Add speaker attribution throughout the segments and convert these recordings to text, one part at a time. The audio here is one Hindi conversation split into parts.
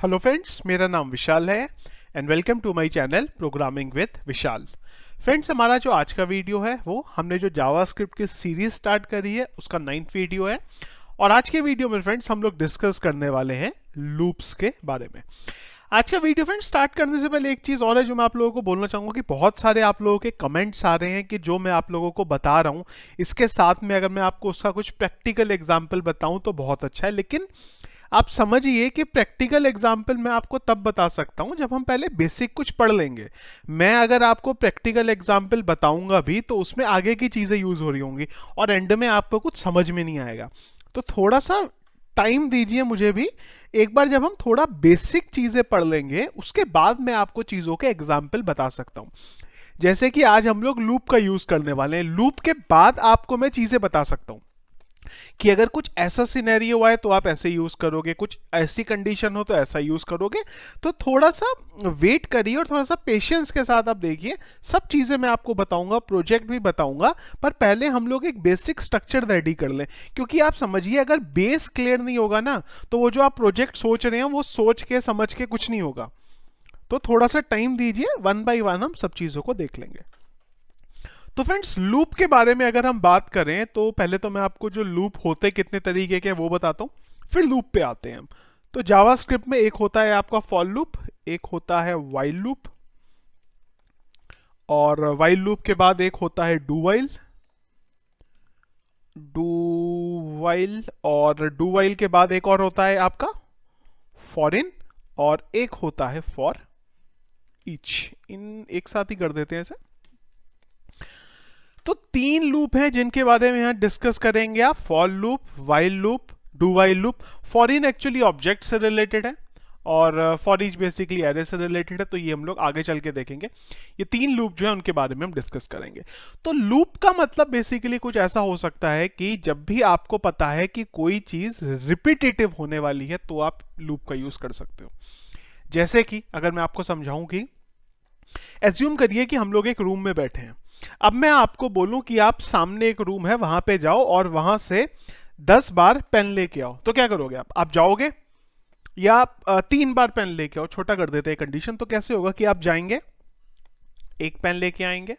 Speaker 1: हेलो फ्रेंड्स, मेरा नाम विशाल है and welcome to my channel programming with Vishal. Friends, हमारा जो आज का वीडियो है वो हमने जो जावास्क्रिप्ट की सीरीज स्टार्ट करी है उसका 9th वीडियो है। और आज के वीडियो में फ्रेंड्स हम लोग डिस्कस करने वाले हैं लूप्स के बारे में। आज का वीडियो फ्रेंड्स स्टार्ट करने से पहले एक चीज़ और है जो मैं आप लोगों को बोलना चाहूँगा कि बहुत सारे आप लोगों के कमेंट्स आ रहे हैं कि जो मैं आप लोगों को बता रहा हूँ इसके साथ में अगर मैं आपको उसका कुछ प्रैक्टिकल एग्जाम्पल बताऊँ तो बहुत अच्छा है। लेकिन आप समझिए कि प्रैक्टिकल एग्जाम्पल मैं आपको तब बता सकता हूं जब हम पहले बेसिक कुछ पढ़ लेंगे। मैं अगर आपको प्रैक्टिकल एग्जाम्पल बताऊंगा भी तो उसमें आगे की चीजें यूज हो रही होंगी और एंड में आपको कुछ समझ में नहीं आएगा। तो थोड़ा सा टाइम दीजिए मुझे भी। एक बार जब हम थोड़ा बेसिक चीजें पढ़ लेंगे उसके बाद मैं आपको चीजों के एग्जाम्पल बता सकता हूं। जैसे कि आज हम लोग लूप का यूज करने वाले हैं, लूप के बाद आपको मैं चीजें बता सकता हूं कि अगर कुछ ऐसा सिनेरियो आए तो आप ऐसे यूज करोगे, कुछ ऐसी कंडीशन हो तो ऐसा यूज करोगे। तो थोड़ा सा वेट करिए और थोड़ा सा पेशेंस के साथ आप देखिए। सब चीजें मैं आपको बताऊंगा, प्रोजेक्ट भी बताऊंगा, पर पहले हम लोग एक बेसिक स्ट्रक्चर रेडी कर लें। क्योंकि आप समझिए अगर बेस क्लियर नहीं होगा ना तो वो जो आप प्रोजेक्ट सोच रहे हैं वो सोच के समझ के कुछ नहीं होगा। तो थोड़ा सा टाइम दीजिए, वन बाय वन हम सब चीजों को देख लेंगे। तो फ्रेंड्स, लूप के बारे में अगर हम बात करें तो पहले तो मैं आपको जो लूप होते कितने तरीके के वो बताता हूँ, फिर लूप पे आते हैं हम। तो जावास्क्रिप्ट में एक होता है आपका फॉर लूप, एक होता है वाइल लूप, और वाइल लूप के बाद एक होता है डू वाइल, और डू वाइल के बाद एक और होता है आपका फॉर इन, और एक होता है फॉर ईच। इन एक साथ ही कर देते हैं इसे। तो तीन लूप हैं जिनके बारे में यहां डिस्कस करेंगे आप, for loop, while loop, do while loop. For in actually object से रिलेटेड है और फॉर ईच बेसिकली एरे से रिलेटेड है, तो ये हम लोग आगे चल के देखेंगे। ये तीन लूप जो है उनके बारे में हम डिस्कस करेंगे। तो लूप का मतलब बेसिकली कुछ ऐसा हो सकता है कि जब भी आपको पता है कि कोई चीज रिपीटेटिव होने वाली है तो आप लूप का यूज कर सकते हो। जैसे कि अगर मैं आपको समझाऊं कि एज्यूम करिए कि हम लोग एक रूम में बैठे हैं। अब मैं आपको बोलूं कि आप सामने एक रूम है वहां पे जाओ और वहां से 10 बार पेन लेके आओ, तो क्या करोगे आप जाओगे या आप 3 बार पेन लेके आओ? छोटा कर देते हैं कंडीशन। तो कैसे होगा कि आप जाएंगे, एक पेन लेके आएंगे।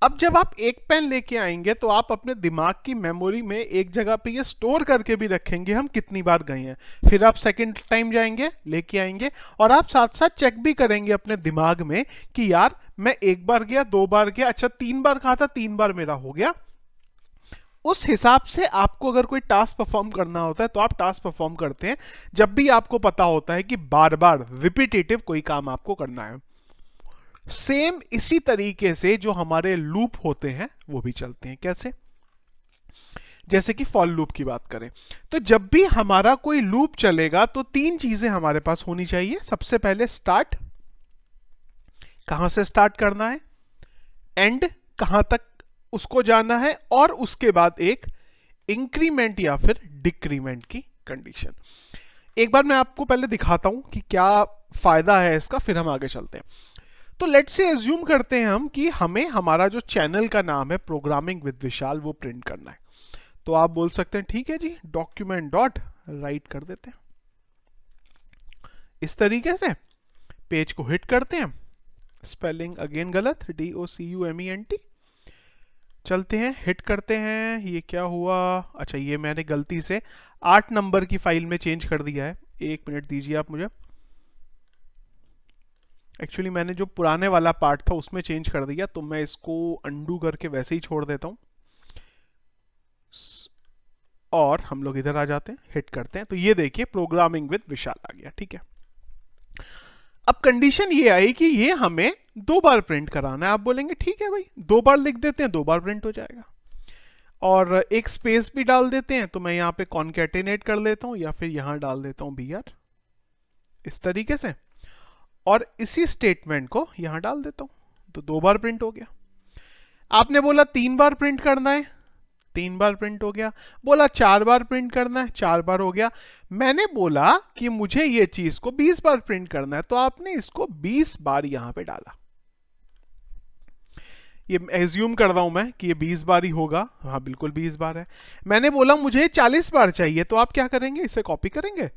Speaker 1: अब जब आप एक पेन लेके आएंगे तो आप अपने दिमाग की मेमोरी में एक जगह पे ये स्टोर करके भी रखेंगे हम कितनी बार गए हैं। फिर आप सेकंड टाइम जाएंगे, लेके आएंगे, और आप साथ साथ चेक भी करेंगे अपने दिमाग में कि यार मैं एक बार गया, 2 बार गया, अच्छा 3 बार कहा था, 3 बार मेरा हो गया। उस हिसाब से आपको अगर कोई टास्क परफॉर्म करना होता है तो आप टास्क परफॉर्म करते हैं जब भी आपको पता होता है कि बार बार रिपीटेटिव कोई काम आपको करना है। सेम इसी तरीके से जो हमारे लूप होते हैं वो भी चलते हैं। कैसे? जैसे कि फॉर लूप की बात करें तो जब भी हमारा कोई लूप चलेगा तो तीन चीजें हमारे पास होनी चाहिए। सबसे पहले स्टार्ट, कहां से स्टार्ट करना है, एंड कहां तक उसको जाना है, और उसके बाद एक इंक्रीमेंट या फिर डिक्रीमेंट की कंडीशन। एक बार मैं आपको पहले दिखाता हूं कि क्या फायदा है इसका, फिर हम आगे चलते हैं। तो लेट्स से एज्यूम करते हैं हम कि हमें हमारा जो चैनल का नाम है प्रोग्रामिंग विद विशाल वो प्रिंट करना है। तो आप बोल सकते हैं ठीक है जी, डॉक्यूमेंट डॉट राइट कर देते हैं। इस तरीके से पेज को हिट करते हैं। स्पेलिंग अगेन गलत, DOCUMENT। चलते हैं, हिट करते हैं। ये क्या हुआ? अच्छा, ये मैंने गलती से 8 नंबर की फाइल में चेंज कर दिया है। 1 मिनट दीजिए आप मुझे। एक्चुअली मैंने जो पुराने वाला पार्ट था उसमें चेंज कर दिया, तो मैं इसको अंडू करके वैसे ही छोड़ देता हूं और हम लोग इधर आ जाते हैं, हिट करते हैं। तो ये देखिए प्रोग्रामिंग विद विशाल आ गया। ठीक है, अब कंडीशन ये आई कि ये हमें 2 बार प्रिंट कराना है। आप बोलेंगे ठीक है भाई, 2 बार लिख देते हैं, 2 बार प्रिंट हो जाएगा। और एक स्पेस भी डाल देते हैं, तो मैं यहाँ पे कॉन्केटेनेट कर लेता हूं या फिर यहां डाल देता हूं BR, इस तरीके से, और इसी स्टेटमेंट को यहां डाल देता हूं। तो 2 बार प्रिंट हो गया। आपने बोला 3 बार प्रिंट करना है, 3 बार प्रिंट हो गया। बोला 4 बार प्रिंट करना है, 4 बार हो गया। मैंने बोला कि मुझे ये चीज को 20 बार प्रिंट करना है, तो आपने इसको 20 बार यहां पे डाला। ये एज्यूम कर रहा हूं मैं कि ये 20 बार ही होगा। हाँ बिल्कुल 20 बार है। मैंने बोला मुझे 40 बार चाहिए, तो आप क्या करेंगे? इसे कॉपी करेंगे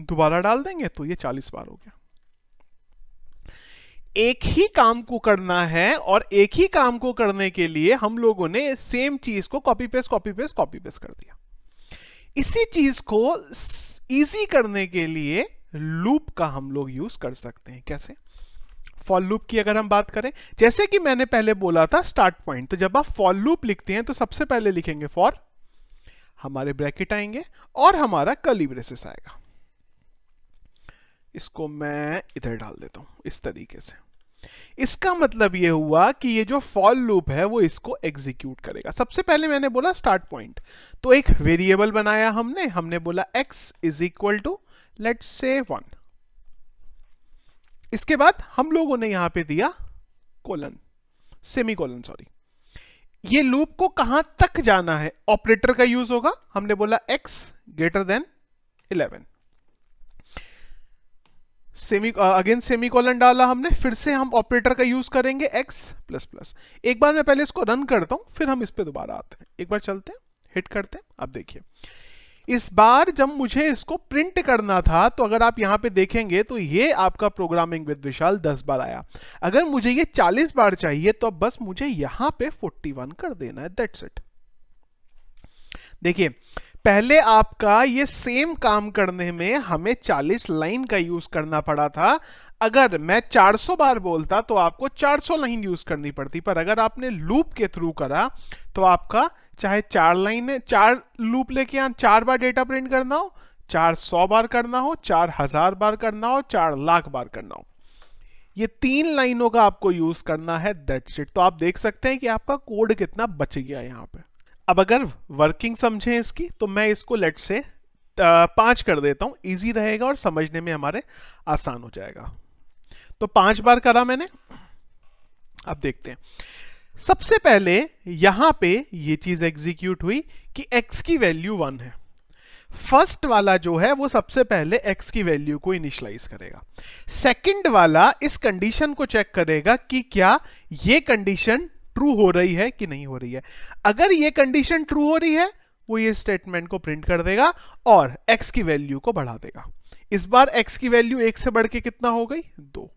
Speaker 1: दोबारा डाल देंगे तो ये 40 बार हो गया। एक ही काम को करना है और एक ही काम को करने के लिए हम लोगों ने सेम चीज को copy paste copy paste copy paste कर दिया। इसी चीज को इजी करने के लिए लूप का हम लोग यूज कर सकते हैं। कैसे? फॉर लूप की अगर हम बात करें, जैसे कि मैंने पहले बोला था स्टार्ट पॉइंट, तो जब आप फॉर लूप लिखते हैं तो सबसे पहले लिखेंगे फॉर, हमारे ब्रैकेट आएंगे और हमारा कर्ली ब्रेसेस आएगा। इसको मैं इधर डाल देता हूं इस तरीके से। इसका मतलब ये हुआ कि ये जो फॉर लूप है वो इसको एग्जीक्यूट करेगा। सबसे पहले मैंने बोला स्टार्ट पॉइंट, तो एक वेरिएबल बनाया हमने बोला x is equal to let's say 1। इसके बाद हम लोगों ने यहां पे दिया कोलन, सेमीकोलन सॉरी। ये लूप को कहां तक जाना है, ऑपरेटर का यूज होगा। हमने बोला x greater then 11, again semicolon डाला हमने, फिर से हम ऑपरेटर का यूज करेंगे x प्लस प्लस। एक बार मैं पहले इसको रन करता हूं, फिर हम इस पे दोबारा आते हैं। एक बार चलते हैं, हिट करते हैं। अब देखिए इस बार जब मुझे इसको प्रिंट करना था, तो अगर आप यहां पे देखेंगे तो ये आपका प्रोग्रामिंग विद विशाल 10 बार आया। अगर मुझे ये 40 बार चाहिए तो अब बस मुझे यहां पे 41 कर देना है, दैट्स इट। देखिए पहले आपका ये सेम काम करने में हमें 40 लाइन का यूज करना पड़ा था। अगर मैं 400 बार बोलता तो आपको 400 लाइन यूज करनी पड़ती, पर अगर आपने लूप के थ्रू करा तो आपका चाहे 4 लाइन 4 लूप लेके आए, 4 बार डेटा प्रिंट करना हो, 400 बार करना हो, 4000 बार करना हो, 4 लाख बार करना हो, ये 3 लाइनों का आपको यूज करना है, दैट्स इट। तो आप देख सकते हैं कि आपका कोड कितना बच गया यहां पे। अब अगर वर्किंग समझें इसकी, तो मैं इसको लेट से 5 कर देता हूं, इजी रहेगा और समझने में हमारे आसान हो जाएगा। तो 5 बार करा मैंने। अब देखते हैं, सबसे पहले यहां पे ये चीज एग्जीक्यूट हुई कि x की वैल्यू 1 है। फर्स्ट वाला जो है वो सबसे पहले x की वैल्यू को इनिशियलाइज करेगा। सेकंड वाला इस कंडीशन को चेक करेगा कि क्या ये कंडीशन ट्रू हो रही है कि नहीं हो रही है। अगर ये कंडीशन ट्रू हो रही है, वो ये स्टेटमेंट को प्रिंट कर देगा और x की वैल्यू को बढ़ा देगा। इस बार x की वैल्यू 1 से बढ़ के कितना हो गई, 2।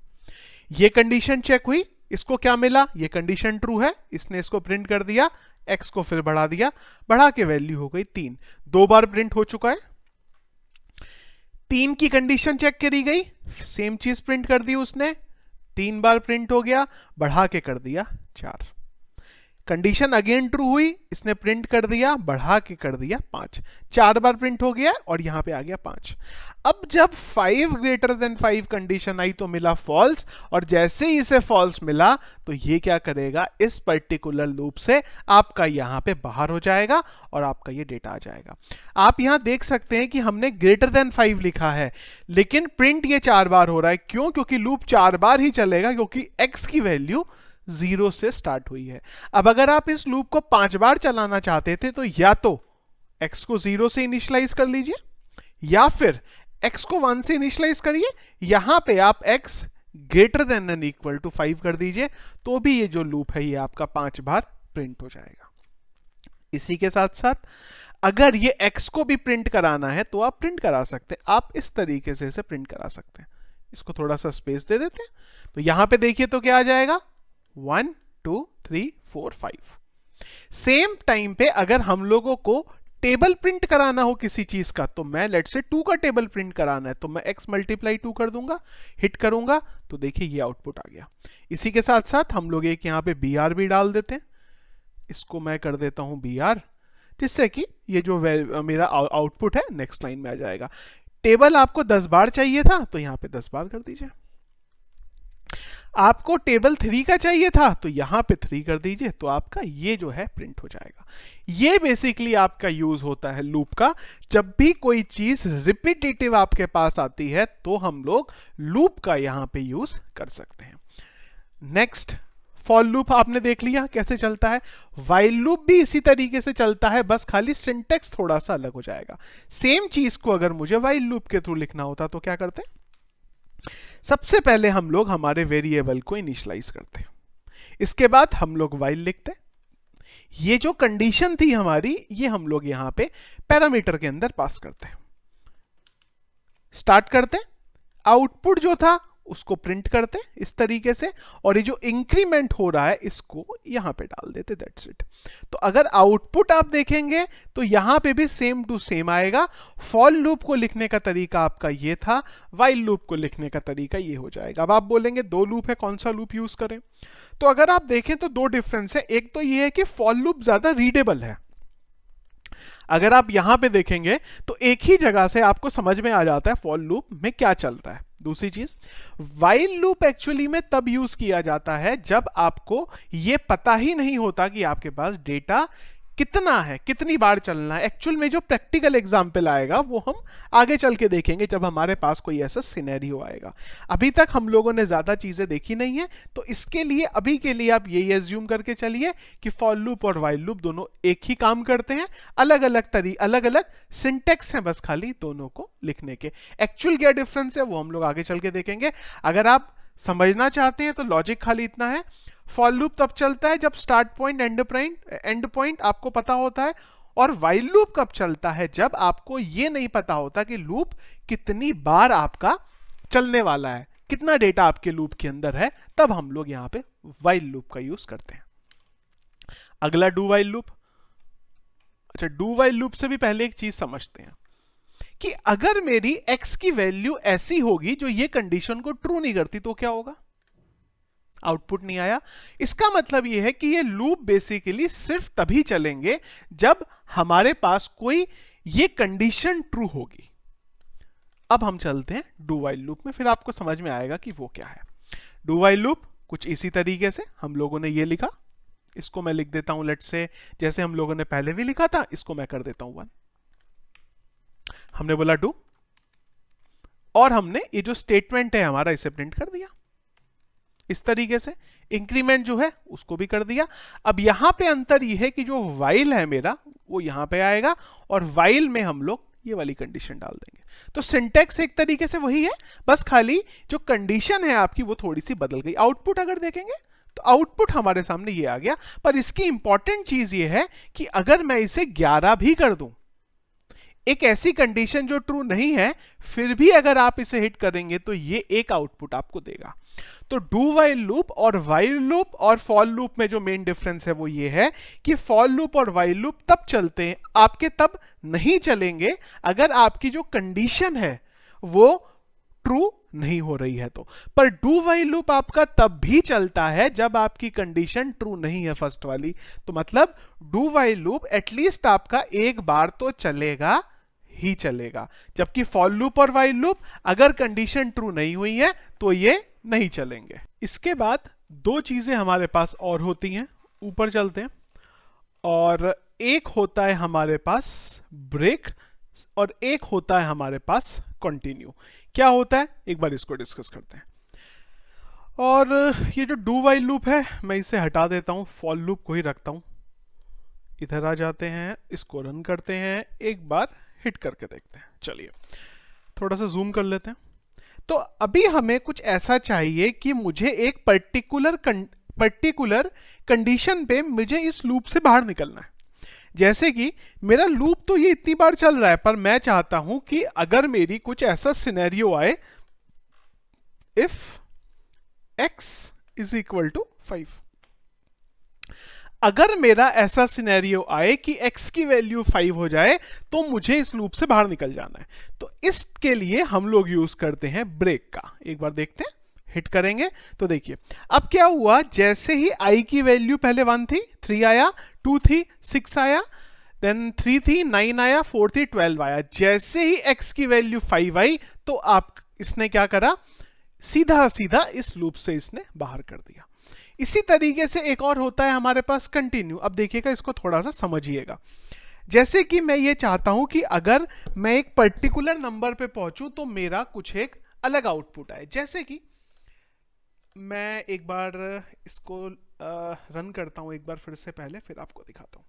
Speaker 1: ये कंडीशन चेक हुई, इसको क्या मिला, ये कंडीशन ट्रू है, इसने इसको प्रिंट कर दिया, x को फिर बढ़ा दिया, बढ़ा के वैल्यू हो गई 3। 2 बार प्रिंट हो चुका है। 3 की कंडीशन चेक करी गई, सेम चीज प्रिंट कर दी उसने, 3 बार प्रिंट हो गया, बढ़ा के कर दिया 4। कंडीशन अगेन ट्रू हुई, इसने प्रिंट कर दिया, बढ़ा के कर दिया 5। 4 बार प्रिंट हो गया और यहां पे आ गया 5। अब जब 5 ग्रेटर देन 5 कंडीशन आई तो मिला फॉल्स, और जैसे ही इसे फॉल्स मिला तो ये क्या करेगा, इस पर्टिकुलर लूप से आपका यहां पे बाहर हो जाएगा और आपका ये डेटा आ जाएगा। आप यहां देख सकते हैं कि हमने ग्रेटर देन 5 लिखा है, लेकिन प्रिंट ये 4 बार हो रहा है। क्यों? क्योंकि लूप 4 बार ही चलेगा, क्योंकि x की वैल्यू 0 से स्टार्ट हुई है। अब अगर आप इस लूप को 5 बार चलाना चाहते थे तो या तो x को 0 से इनिशियलाइज कर लीजिए, या फिर x को 1 से इनिशियलाइज करिए, यहां पे आप x greater than and equal to 5 कर दीजिए, तो भी ये जो लूप है ये आपका 5 बार प्रिंट हो जाएगा। इसी के साथ साथ अगर ये x को भी प्रिंट कराना है तो आप प्रिंट करा सकते हैं। आप इस तरीके से इसे प्रिंट करा सकते हैं। इसको थोड़ा सा स्पेस दे देते हैं, तो यहां पे देखिए तो क्या आ जाएगा, 1 2 3 4 5। सेम टाइम पे अगर हम लोगों को टेबल प्रिंट कराना हो किसी चीज का, तो मैं लेट से 2 का टेबल प्रिंट कराना है, तो मैं x मल्टीप्लाई 2 कर दूंगा, हिट करूंगा तो देखिए ये आउटपुट आ गया। इसी के साथ साथ हम लोग एक यहां पे br भी डाल देते हैं। इसको मैं कर देता हूं br, जिससे कि ये जो मेरा आउटपुट है नेक्स्ट लाइन में आ जाएगा। टेबल आपको 10 बार चाहिए था तो यहां पे 10 बार कर दीजिए। आपको टेबल 3 का चाहिए था तो यहां पे 3 कर दीजिए, तो आपका ये जो है प्रिंट हो जाएगा। ये बेसिकली आपका यूज होता है लूप का। जब भी कोई चीज रिपीटेटिव आपके पास आती है तो हम लोग लूप का यहां पे यूज कर सकते हैं। नेक्स्ट, फॉर लूप आपने देख लिया कैसे चलता है। व्हाइल लूप भी इसी तरीके से चलता है, बस खाली सिंटेक्स थोड़ा सा अलग हो जाएगा। सेम चीज को अगर मुझे व्हाइल लूप के थ्रू लिखना होता तो क्या करते, सबसे पहले हम लोग हमारे वेरिएबल को इनिशियलाइज करते हैं, इसके बाद हम लोग व्हाइल लिखते हैं। ये जो कंडीशन थी हमारी, ये हम लोग यहां पे पैरामीटर के अंदर पास करते हैं। स्टार्ट करते हैं, आउटपुट जो था उसको प्रिंट करते हैं इस तरीके से, और ये जो इंक्रीमेंट हो रहा है इसको यहां पे डाल देते, दैट्स इट। तो अगर आउटपुट आप देखेंगे तो यहां पे भी सेम टू सेम आएगा। फॉर लूप को लिखने का तरीका आपका ये था, व्हाइल लूप को लिखने का तरीका ये हो जाएगा। अब आप बोलेंगे दो लूप है, कौन सा लूप यूज करें? तो अगर आप देखें तो दो डिफरेंस है। एक तो ये है कि फॉर लूप ज्यादा रीडेबल है। अगर आप यहां पे देखेंगे तो एक ही जगह से आपको समझ में आ जाता है फॉर लूप में क्या चल रहा है। दूसरी चीज, व्हाइल लूप एक्चुअली में तब यूज किया जाता है जब आपको यह पता ही नहीं होता कि आपके पास डेटा कितना है, कितनी बार चलना है। एक्चुअल में जो प्रैक्टिकल एग्जाम्पल आएगा वो हम आगे चल के देखेंगे जब हमारे पास कोई ऐसा सिनेरियो आएगा। अभी तक हम लोगों ने ज्यादा चीजें देखी नहीं है, तो इसके लिए अभी के लिए आप यही एज्यूम करके चलिए कि फॉर लूप और व्हाइल लूप दोनों एक ही काम करते हैं, अलग अलग सिंटेक्स हैं बस खाली दोनों को लिखने के। एक्चुअल क्या डिफरेंस है वो हम लोग आगे चल के देखेंगे। अगर आप समझना चाहते हैं तो लॉजिक खाली इतना है, फॉर लूप तब चलता है जब स्टार्ट पॉइंट एंड पॉइंट आपको पता होता है, और व्हाइल लूप कब चलता है जब आपको यह नहीं पता होता कि लूप कितनी बार आपका चलने वाला है, कितना डेटा आपके लूप के अंदर है, तब हम लोग यहां पे व्हाइल लूप का यूज करते हैं। अगला डू व्हाइल लूप। अच्छा, डू व्हाइल लूप से भी पहले एक चीज समझते हैं कि अगर मेरी x की वैल्यू ऐसी होगी जो ये कंडीशन को ट्रू नहीं करती तो क्या होगा? आउटपुट नहीं आया। इसका मतलब यह है कि ये लूप बेसिकली सिर्फ तभी चलेंगे जब हमारे पास कोई ये कंडीशन ट्रू होगी। अब हम चलते हैं डू व्हाइल लूप में, फिर आपको समझ में आएगा कि वो क्या है। डू व्हाइल लूप कुछ इसी तरीके से हम लोगों ने ये लिखा, इसको मैं लिख देता हूं लेट्स से, जैसे हम लोगों ने पहले भी लिखा था, इसको मैं कर देता हूं 1। हमने बोला डू, और हमने ये जो स्टेटमेंट है हमारा इसे प्रिंट कर दिया इस तरीके से। इंक्रीमेंट जो है उसको भी कर दिया। अब यहां पे अंतर यह है कि जो व्हाइल है मेरा वो यहां पे आएगा, और व्हाइल में हम लोग ये वाली कंडीशन डाल देंगे। तो सिंटेक्स एक तरीके से वही है, बस खाली जो कंडीशन है आपकी वो थोड़ी सी बदल गई। आउटपुट अगर देखेंगे तो आउटपुट हमारे सामने ये आ गया, पर इसकी इंपॉर्टेंट चीज ये है कि अगर मैं इसे 11 भी कर दूं, एक ऐसी कंडीशन जो ट्रू नहीं है, फिर भी अगर आप इसे हिट करेंगे तो ये एक आउटपुट आपको देगा। तो डू व्हाइल लूप और व्हाइल लूप और फॉर लूप में जो मेन डिफरेंस है वो ये है कि फॉर लूप और व्हाइल लूप तब चलते हैं, आपके तब नहीं चलेंगे अगर आपकी जो कंडीशन है वो ट्रू नहीं हो रही है तो। पर डू व्हाइल लूप आपका तब भी चलता है जब आपकी कंडीशन ट्रू नहीं है फर्स्ट वाली। तो मतलब डू व्हाइल लूप एटलीस्ट आपका एक बार तो चलेगा ही चलेगा, जबकि फॉर लूप और व्हाइल लूप अगर कंडीशन ट्रू नहीं हुई है तो ये नहीं चलेंगे। इसके बाद दो चीजें हमारे पास और होती हैं, ऊपर चलते हैं, और एक होता है हमारे पास ब्रेक और एक होता है हमारे पास कंटिन्यू। क्या होता है एक बार इसको डिस्कस करते हैं। और ये जो डू व्हाइल लूप है मैं इसे हटा देता हूं, फॉर लूप को ही रखता हूं। इधर आ जाते हैं, इसको रन करते हैं, एक बार हिट करके देखते हैं। चलिए थोड़ा सा जूम कर लेते हैं। तो अभी हमें कुछ ऐसा चाहिए कि मुझे एक पर्टिकुलर कंडीशन पे मुझे इस लूप से बाहर निकलना है। जैसे कि मेरा लूप तो ये इतनी बार चल रहा है, पर मैं चाहता हूं कि अगर मेरी कुछ ऐसा सिनेरियो आए, if x is equal to 5, अगर मेरा ऐसा सिनेरियो आए कि x की वैल्यू 5 हो जाए तो मुझे इस लूप से बाहर निकल जाना है। तो इसके लिए हम लोग यूज करते हैं ब्रेक का। एक बार देखते हैं, हिट करेंगे तो देखिए अब क्या हुआ। जैसे ही i की वैल्यू पहले 1 थी, 3 आया, 2 थी, 6 आया, देन 3 थी, 9 आया, 4 थी, 12 आया। जैसे ही x की वैल्यू 5 आई तो आप इसने क्या करा, सीधा सीधा इस लूप से इसने बाहर कर दिया। इसी तरीके से एक और होता है हमारे पास कंटिन्यू। अब देखिएगा, इसको थोड़ा सा समझिएगा। जैसे कि मैं ये चाहता हूं कि अगर मैं एक पर्टिकुलर नंबर पे पहुंचूं तो मेरा कुछ एक अलग आउटपुट आए। जैसे कि मैं एक बार इसको रन करता हूं एक बार फिर से पहले, फिर आपको दिखाता हूं।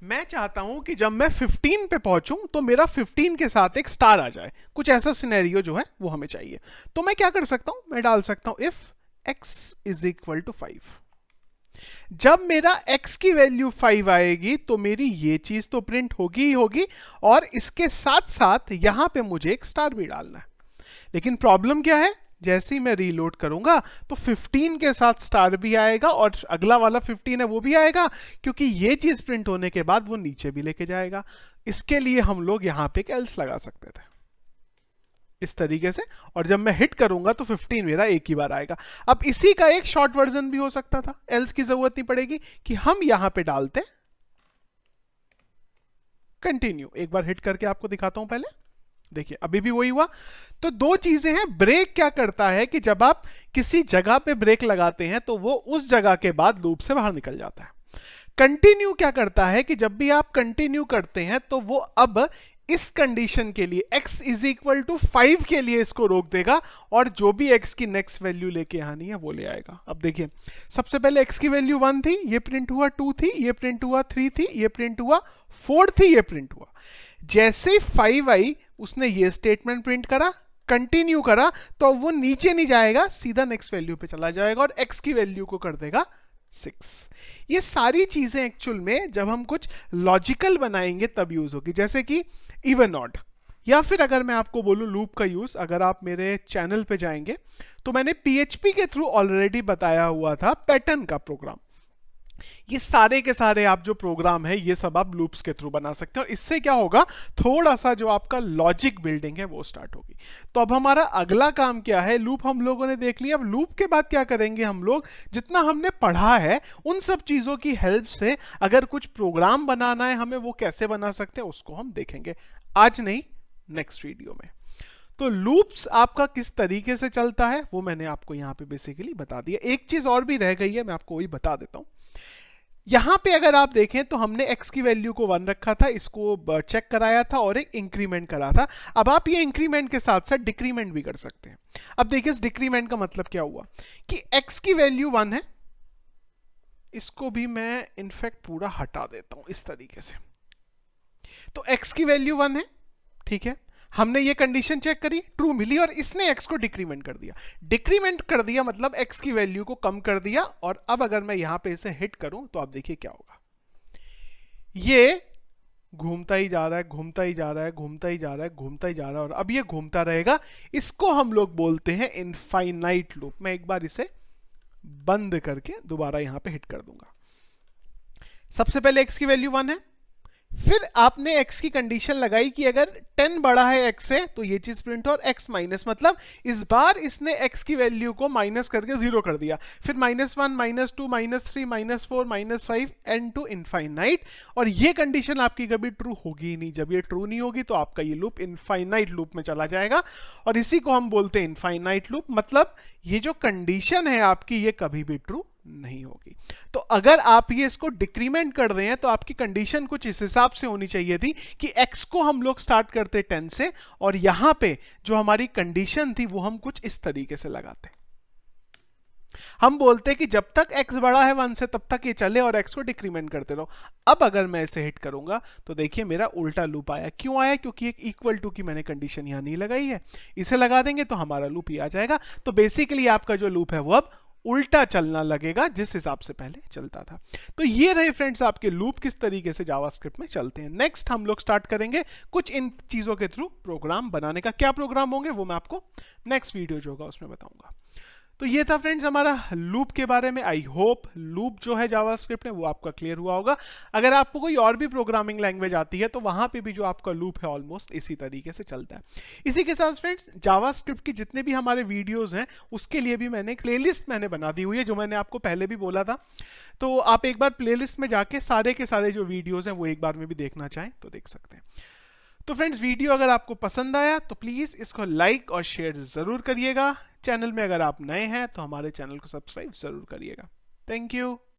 Speaker 1: मैं चाहता हूं कि जब मैं 15 पे पहुंचूं तो मेरा 15 के साथ एक स्टार आ जाए। कुछ ऐसा सिनेरियो जो है वो हमें चाहिए। तो मैं क्या कर सकता हूं, मैं डाल सकता हूं if x is equal to 5। जब मेरा x की वैल्यू 5 आएगी तो मेरी ये चीज तो प्रिंट होगी ही होगी, और इसके साथ साथ यहां पे मुझे एक स्टार भी डालना है। लेकिन प्रॉब्लम क्या है, जैसे ही मैं रीलोड करूंगा तो 15 के साथ स्टार भी आएगा और अगला वाला 15 है वो भी आएगा, क्योंकि ये चीज प्रिंट होने के बाद वो नीचे भी लेके जाएगा। इसके लिए हम लोग यहां पे एक एल्स लगा सकते थे इस तरीके से, और जब मैं हिट करूंगा तो 15 मेरा एक ही बार आएगा। अब इसी का एक शॉर्ट वर्जन भी हो सकता था, एल्स की जरूरत नहीं पड़ेगी, कि हम यहां पे डालते कंटिन्यू। एक बार हिट करके आपको दिखाता हूं पहले, देखिए अभी भी वही हुआ। तो दो चीजें हैं, ब्रेक क्या करता है कि जब आप किसी जगह पे ब्रेक लगाते हैं तो वो उस जगह के बाद लूप से बाहर निकल जाता है। कंटिन्यू क्या करता है कि जब भी आप कंटिन्यू करते हैं तो वो अब इस कंडीशन के लिए x इज इक्वल टू 5 के लिए इसको रोक देगा, और जो भी x की नेक्स्ट वैल्यू लेके आनी है वो ले आएगा। अब देखिए सबसे पहले x की वैल्यू 1 थी, ये प्रिंट हुआ, 2 थी, ये प्रिंट हुआ, 3 थी, ये प्रिंट हुआ, 4 थी, ये प्रिंट हुआ। जैसे 5 आई उसने ये स्टेटमेंट प्रिंट करा, कंटिन्यू करा, तो वो नीचे नहीं जाएगा, सीधा नेक्स्ट वैल्यू पे चला जाएगा और x की वैल्यू को कर देगा 6। ये सारी चीजें एक्चुअल में जब हम कुछ लॉजिकल बनाएंगे तब यूज होगी, जैसे कि इवन ऑड, या फिर अगर मैं आपको बोलूं लूप का यूज। अगर आप मेरे चैनल पे जाएंगे तो मैंने PHP के थ्रू ऑलरेडी बताया हुआ था पैटर्न का प्रोग्राम। ये सारे के सारे आप जो प्रोग्राम है ये सब आप लूप्स के थ्रू बना सकते हैं, और इससे क्या होगा, थोड़ा सा जो आपका लॉजिक बिल्डिंग है वो स्टार्ट होगी। तो अब हमारा अगला काम क्या है, लूप हम लोगों ने देख लिया। अब लूप के बाद क्या करेंगे हम लोग, जितना हमने पढ़ा है उन सब चीजों की हेल्प से अगर कुछ प्रोग्राम बनाना है हमें, वो कैसे बना सकते हैं उसको हम देखेंगे, आज नहीं नेक्स्ट वीडियो में। तो लूप्स आपका किस तरीके से चलता है वो मैंने आपको यहां पे बेसिकली बता दिया। एक चीज और भी रह गई है, मैं आपको वही बता देता हूं। यहां पे अगर आप देखें तो हमने x की वैल्यू को 1 रखा था, इसको चेक कराया था और एक इंक्रीमेंट करा था। अब आप ये इंक्रीमेंट के साथ साथ डिक्रीमेंट भी कर सकते हैं। अब देखिए इस डिक्रीमेंट का मतलब क्या हुआ कि x की वैल्यू 1 है, इसको भी मैं इनफैक्ट पूरा हटा देता हूं इस तरीके से। तो x की वैल्यू 1 है, ठीक है, हमने ये कंडीशन चेक करी, ट्रू मिली, और इसने x को डिक्रीमेंट कर दिया। डिक्रीमेंट कर दिया मतलब x की वैल्यू को कम कर दिया, और अब अगर मैं यहां पे इसे हिट करूं तो आप देखिए क्या होगा, ये घूमता ही जा रहा है, घूमता ही जा रहा है, घूमता ही जा रहा है, घूमता ही जा रहा है, और अब ये घूमता रहेगा। इसको हम लोग बोलते हैं इनफाइनाइट लूप। मैं एक बार इसे बंद करके दोबारा यहां पे हिट कर दूंगा। सबसे पहले x की वैल्यू 1 है, फिर आपने x की कंडीशन लगाई कि अगर 10 बड़ा है x से तो ये चीज प्रिंट हो, और x माइनस, मतलब इस बार इसने x की वैल्यू को माइनस करके 0 कर दिया। फिर -1, -2, -3, -4, -5 एंड टू इनफाइनाइट। और ये कंडीशन आपकी कभी ट्रू होगी ही नहीं। जब ये ट्रू नहीं होगी तो आपका ये लूप इनफाइनाइट लूप में चला जाएगा, और इसी को हम बोलते हैं इनफाइनाइट लूप। मतलब ये जो कंडीशन है आपकी ये कभी भी ट्रू नहीं होगी। तो अगर आप ये इसको डिक्रीमेंट कर रहे हैं तो आपकी कंडीशन कुछ इस हिसाब से होनी चाहिए थी कि x को हम लोग स्टार्ट करते 10 से, और यहां पे जो हमारी कंडीशन थी वो हम कुछ इस तरीके से लगाते। हम बोलते कि जब तक x बड़ा है 1 से तब तक ये चले और x को डिक्रीमेंट करते रहो। अब अगर मैं इसे हिट करूंगा तो देखिए मेरा उल्टा लूप आया। क्यों आया? क्योंकि एक इक्वल टू की मैंने कंडीशन यहां नहीं लगाई है। इसे लगा देंगे तो हमारा लूप ही आ जाएगा। तो बेसिकली आपका जो लूप है वो अब उल्टा चलना लगेगा जिस हिसाब से पहले चलता था। तो ये रहे फ्रेंड्स आपके लूप किस तरीके से जावास्क्रिप्ट में चलते हैं। नेक्स्ट हम लोग स्टार्ट करेंगे कुछ इन चीजों के थ्रू प्रोग्राम बनाने का। क्या प्रोग्राम होंगे वो मैं आपको नेक्स्ट वीडियो जो होगा उसमें बताऊंगा। तो ये था फ्रेंड्स हमारा लूप के बारे में। आई होप लूप जो है जावास्क्रिप्ट में वो आपका क्लियर हुआ होगा। अगर आपको कोई और भी प्रोग्रामिंग लैंग्वेज आती है तो वहां पे भी जो आपका लूप है ऑलमोस्ट इसी तरीके से चलता है। इसी के साथ फ्रेंड्स जावास्क्रिप्ट की जितने भी हमारे वीडियोस हैं उसके लिए भी मैंने एक प्लेलिस्ट बना दी हुई है, जो मैंने आपको पहले भी बोला था। तो आप एक बार प्लेलिस्ट में जाके सारे के सारे जो वीडियोज हैं वो एक बार में भी देखना चाहें तो देख सकते हैं। तो फ्रेंड्स वीडियो अगर आपको पसंद आया तो प्लीज़ इसको लाइक और शेयर ज़रूर करिएगा। चैनल में अगर आप नए हैं तो हमारे चैनल को सब्सक्राइब ज़रूर करिएगा। Thank you.